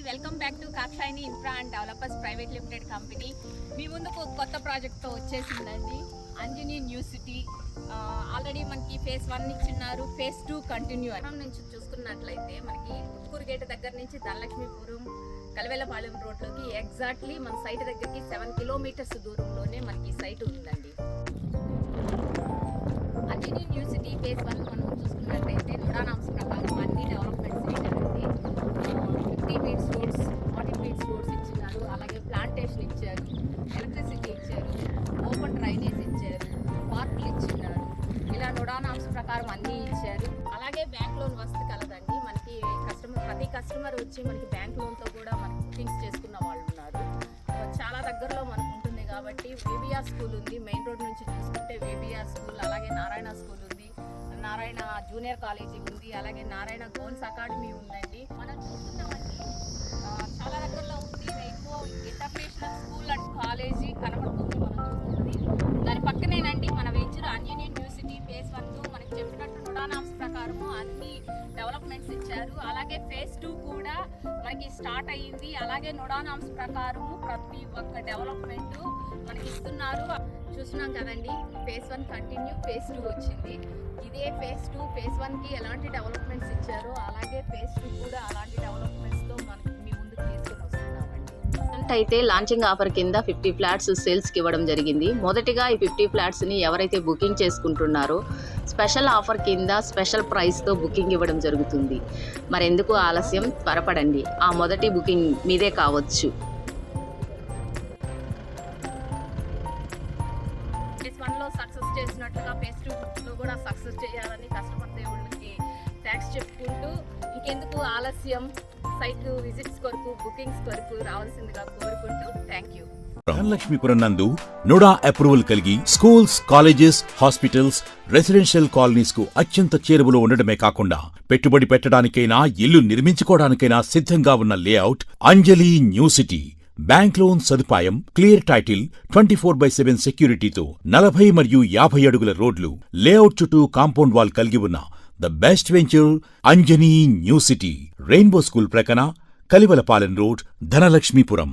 Welcome back to కాక్షాయిని infra and developers private limited company. మీ ముందుకు కొత్త ప్రాజెక్ట్తో వచ్చేసిందండి అంజనీ న్యూ సిటీ. ఆల్రెడీ మనకి ఫేజ్ 1 ఇచ్చిన్నారు, ఫేజ్ 2 కంటిన్యూ. నుంచి చూసుకున్నట్లయితే మనకి ఉట్కూరు గేట్ దగ్గర నుంచి ధనలక్ష్మీపురం కలవెల్లపాలెం రోడ్లోకి ఎగ్జాక్ట్లీ మన సైట్ దగ్గరికి 7 కిలోమీటర్స్ దూరంలోనే మనకి సైట్ ఉందండి. అంజనీ న్యూ సిటీ ఫేజ్ 1 మనం చూసుకున్నట్లయితే నుడానామ్స్ ప్రకారం అన్ని డెవలప్మెంట్స్ ఇచ్చారండి. 50 ఫీట్స్ రోడ్స్, 40 ఫీట్స్ రోడ్స్ ఇచ్చినారు, అలాగే ప్లాంటేషన్ ఇచ్చారు, ఎలక్ట్రిసిటీ ఇచ్చారు, ఓపెన్ డ్రైనేజ్ ఇచ్చారు, పార్కులు ఇచ్చినారు. ఇలా నుడానామ్స్ ప్రకారం అన్నీ ఇచ్చారు. అలాగే బ్యాంక్ లోన్ వసతి కలదండి. మనకి ప్రతి కస్టమర్ వచ్చి మనకి బ్యాంక్ లోన్తో కూడా మనకి బుకింగ్స్ చేసుకున్న వాళ్ళు ఉన్నారు. చాలా దగ్గరలో మనకు ఉంటుంది కాబట్టి వేబిఆర్ స్కూల్ ఉంది. మెయిన్ రోడ్ నుంచి చూసుకుంటే వేబిఆర్ స్కూల్, అలాగే నారాయణ స్కూల్ ఉంది, నారాయణ జూనియర్ కాలేజీ ఉంది, అలాగే నారాయణ గోల్స్ అకాడమీ ఉందండి. మనం చూస్తున్నామండి చాలా దగ్గరలో ఉంది rainbow international school and college కనబడుతుంది. మనం చూస్తుంది దాని పక్కనేనండి మన venture Anjani new city phase 1 మనకి చెప్పినట్టు నుడానామ్స్ ప్రకారము అన్ని డెవలప్మెంట్స్ ఇచ్చారు. అలాగే ఫేజ్ 2 కూడా మనకి స్టార్ట్ అయ్యింది. అలాగే నుడానామ్స్ ప్రకారము ప్రతి ఒక్క డెవలప్మెంట్ మనకి ఇస్తున్నారు. చూస్తున్నాం కదండి, ఫేజ్ 1 కంటిన్యూ, ఫేజ్ 2 వచ్చింది. ఇదే ఫేజ్ 2 ఫేజ్ 1కి ఎలాంటి డెవలప్మెంట్స్ ఇచ్చారో అలాగే ఫేజ్ 2 కూడా అలాంటి డెవలప్మెంట్స్తో మనకి మీ ముందుకు తీసుకొని వస్తున్నామండి. అయితే లాంచింగ్ ఆఫర్ కింద 50 ఫ్లాట్స్ సేల్స్కి ఇవ్వడం జరిగింది. మొదటిగా ఈ 50 ఫ్లాట్స్ని ఎవరైతే బుకింగ్ చేసుకుంటున్నారో స్పెషల్ ఆఫర్ కింద స్పెషల్ ప్రైస్తో బుకింగ్ ఇవ్వడం జరుగుతుంది. మరెందుకు ఆలస్యం, త్వరపడండి, ఆ మొదటి బుకింగ్ మీదే కావచ్చు. ఫేజ్ 1లో సక్సెస్ చేసినట్లుగా ఫేజ్ 2లో కూడా సక్సెస్ చేయాలని కస్టమర్ దేవుళ్ళకి థ్యాంక్స్ చెప్పుకుంటూ ఇంకెందుకు ఆలస్యం, సైట్ విజిట్స్ కొరకు బుకింగ్స్ కొరకు రావాల్సిందిగా కోరుకుంటూ థ్యాంక్ యూ. ధనలక్ష్మీపురం నందు నుడా అప్రూవల్ కలిగి schools, colleges, hospitals, residential colonies కు అత్యంత చేరువలో ఉండడమే కాకుండా పెట్టుబడి పెట్టడానికైనా ఇల్లు నిర్మించుకోవడానికైనా సిద్ధంగా ఉన్న లేఅవుట్ అంజలి న్యూ సిటీ. బ్యాంక్ లోన్ సదుపాయం, క్లియర్ టైటిల్, 24/7 సెక్యూరిటీతో 40 మరియు 50 అడుగుల రోడ్లు, లేఅవుట్ చుట్టూ కాంపౌండ్ వాల్ కలిగి ఉన్న the best venture Anjani new city. Rainbow school ప్రక్కన కలివలపాలెం రోడ్, ధనలక్ష్మీపురం.